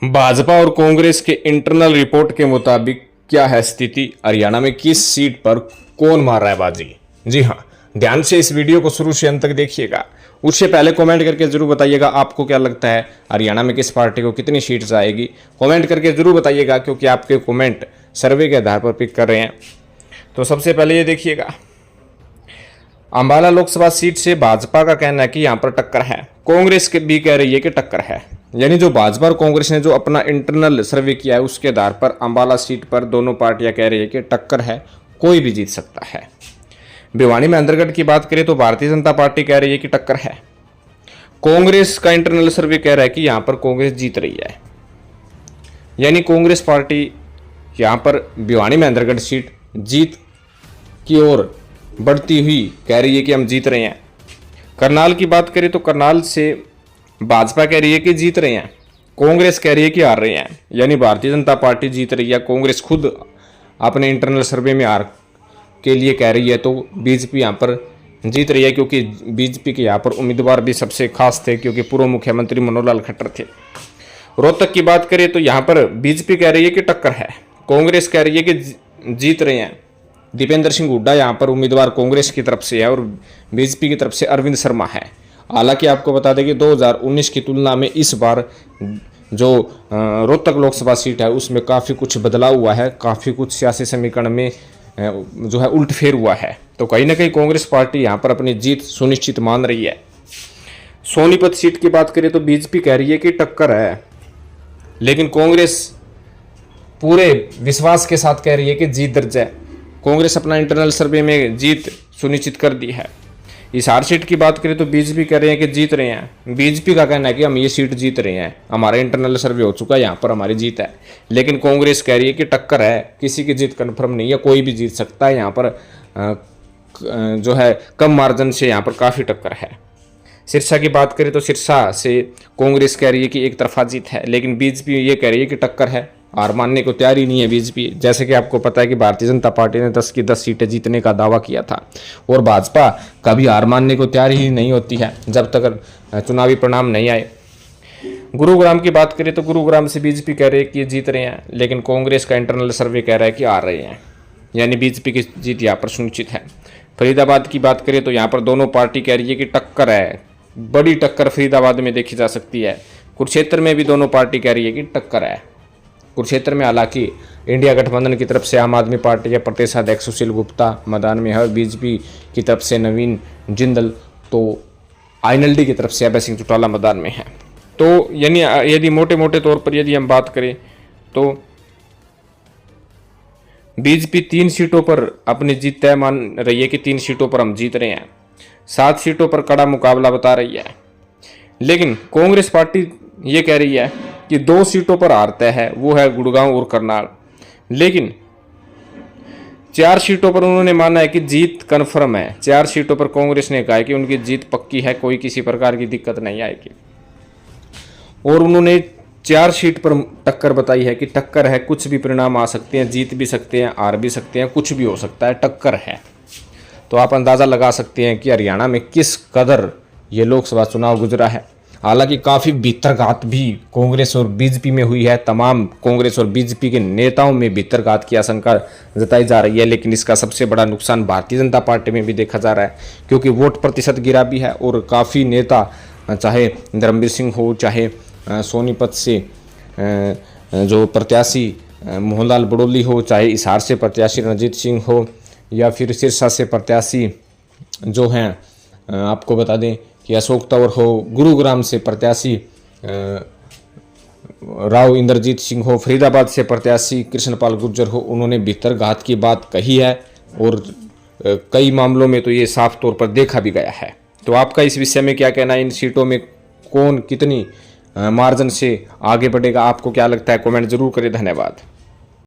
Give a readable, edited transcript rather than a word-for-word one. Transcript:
भाजपा और कांग्रेस के internal report के मुताबिक क्या है स्थिति, हरियाणा में किस सीट पर कौन मार रहा है बाजी। जी हाँ, ध्यान से इस वीडियो को शुरू से अंत तक देखिएगा। उससे पहले कमेंट करके जरूर बताइएगा आपको क्या लगता है हरियाणा में किस पार्टी को कितनी सीट्स आएगी। कमेंट करके जरूर बताइएगा क्योंकि आपके कमेंट सर्वे के आधार पर पिक कर रहे हैं। तो सबसे पहले ये देखिएगा, अंबाला लोकसभा सीट से भाजपा का कहना है कि यहाँ पर टक्कर है, कांग्रेस के भी कह रही है कि टक्कर है। यानी जो भाजपा और कांग्रेस ने जो अपना इंटरनल सर्वे किया है उसके आधार पर अंबाला सीट पर दोनों पार्टियां कह रही है कि टक्कर है, कोई भी जीत सकता है। भिवानी में अंदरगढ़ की बात करें तो भारतीय जनता पार्टी कह रही है कि टक्कर है। कांग्रेस का इंटरनल सर्वे कह रहा है कि यहां पर कांग्रेस जीत रही है। यानी कांग्रेस पार्टी यहां पर भिवानी में अंदरगढ़ सीट जीत की ओर बढ़ती हुई कह रही है कि हम जीत रहे हैं। करनाल की बात करें तो करनाल से भाजपा कह रही है कि जीत रहे हैं, कांग्रेस कह रही है कि हार रहे हैं। यानी भारतीय जनता पार्टी जीत रही है, कांग्रेस खुद अपने इंटरनल सर्वे में हार के लिए कह रही है, तो बीजेपी यहाँ पर जीत रही है क्योंकि बीजेपी के यहाँ पर उम्मीदवार भी सबसे खास थे क्योंकि पूर्व मुख्यमंत्री मनोहर लाल खट्टर थे। रोहतक की बात करें तो यहाँ पर बीजेपी कह रही है कि टक्कर है, कांग्रेस कह रही है कि जीत रहे हैं। दीपेंद्र सिंह हुड्डा यहाँ पर उम्मीदवार कांग्रेस की तरफ से है और बीजेपी की तरफ से अरविंद शर्मा है। हालांकि आपको बता दें कि 2019 की तुलना में इस बार जो रोहतक लोकसभा सीट है उसमें काफ़ी कुछ बदलाव हुआ है, काफ़ी कुछ सियासी समीकरण में जो है उल्टफेर हुआ है। तो कहीं ना कहीं कांग्रेस पार्टी यहाँ पर अपनी जीत सुनिश्चित मान रही है। सोनीपत सीट की बात करें तो बीजेपी कह रही है कि टक्कर है, लेकिन कांग्रेस पूरे विश्वास के साथ कह रही है कि जीत दर्ज है। कांग्रेस अपना इंटरनल सर्वे में जीत सुनिश्चित कर दी है। हिसार सीट की बात करें तो बीजेपी कह रहे हैं कि जीत रहे हैं। बीजेपी का कहना है कि हम ये सीट जीत रहे हैं, हमारा इंटरनल सर्वे हो चुका है, यहाँ पर हमारी जीत है। लेकिन कांग्रेस कह रही है कि टक्कर है, किसी की जीत कन्फर्म नहीं है, कोई भी जीत सकता है। यहाँ पर जो है कम मार्जिन से यहाँ पर काफ़ी टक्कर है। सिरसा की बात करें तो सिरसा से कांग्रेस कह रही है कि एक तरफा जीत है, लेकिन बीजेपी ये कह रही है कि टक्कर है, हार मानने को तैयार ही नहीं है बीजेपी। जैसे कि आपको पता है कि भारतीय जनता पार्टी ने 10 की 10 सीटें जीतने का दावा किया था और भाजपा कभी हार मानने को तैयार ही नहीं होती है जब तक चुनावी परिणाम नहीं आए। गुरुग्राम की बात करें तो गुरुग्राम से बीजेपी कह रही है कि ये जीत रहे हैं, लेकिन कांग्रेस का इंटरनल सर्वे कह रहा है कि हार रहे हैं। यानी बीजेपी की जीत यहाँ पर सुनिश्चित है। फरीदाबाद की बात करें तो यहाँ पर दोनों पार्टी कह रही है कि टक्कर है, बड़ी टक्कर फरीदाबाद में देखी जा सकती है। कुरुक्षेत्र में भी दोनों पार्टी कह रही है कि टक्कर है। कुरुक्षेत्र में हालांकि इंडिया गठबंधन की तरफ से आम आदमी पार्टी के प्रदेश अध्यक्ष सुशील गुप्ता मैदान में है, बीजेपी की तरफ से नवीन जिंदल, तो आईएनएलडी की तरफ से अभय सिंह चौटाला मैदान में है। तो यानी यदि मोटे मोटे तौर पर यदि हम बात करें तो बीजेपी 3 सीटों पर अपनी जीत तय मान रही है कि 3 सीटों पर हम जीत रहे हैं, 7 सीटों पर कड़ा मुकाबला बता रही है। लेकिन कांग्रेस पार्टी ये कह रही है कि 2 सीटों पर हार तय है, वो है गुड़गांव और करनाल। लेकिन 4 सीटों पर उन्होंने माना है कि जीत कन्फर्म है। 4 सीटों पर कांग्रेस ने कहा है कि उनकी जीत पक्की है, कोई किसी प्रकार की दिक्कत नहीं आएगी। और उन्होंने 4 सीट पर टक्कर बताई है कि टक्कर है, कुछ भी परिणाम आ सकते हैं, जीत भी सकते हैं, हार भी सकते हैं, कुछ भी हो सकता है, टक्कर है। तो आप अंदाज़ा लगा सकते हैं कि हरियाणा में किस कदर ये लोकसभा चुनाव गुजरा है। हालांकि काफ़ी भीतरघात भी कांग्रेस और बीजेपी में हुई है, तमाम कांग्रेस और बीजेपी के नेताओं में भीतरघात की आशंका जताई जा रही है, लेकिन इसका सबसे बड़ा नुकसान भारतीय जनता पार्टी में भी देखा जा रहा है क्योंकि वोट प्रतिशत गिरा भी है और काफ़ी नेता, चाहे धर्मवीर सिंह हो, चाहे सोनीपत से जो प्रत्याशी मोहनलाल बड़ोली हो, चाहे हिसार से प्रत्याशी रणजीत सिंह हो, या फिर सिरसा से प्रत्याशी जो हैं आपको बता दें कि अशोक तंवर हो, गुरुग्राम से प्रत्याशी राव इंद्रजीत सिंह हो, फरीदाबाद से प्रत्याशी कृष्णपाल गुर्जर हो, उन्होंने भीतरघात की बात कही है और कई मामलों में तो ये साफ तौर पर देखा भी गया है। तो आपका इस विषय में क्या कहना है, इन सीटों में कौन कितनी मार्जिन से आगे बढ़ेगा, आपको क्या लगता है, कमेंट जरूर करें। धन्यवाद।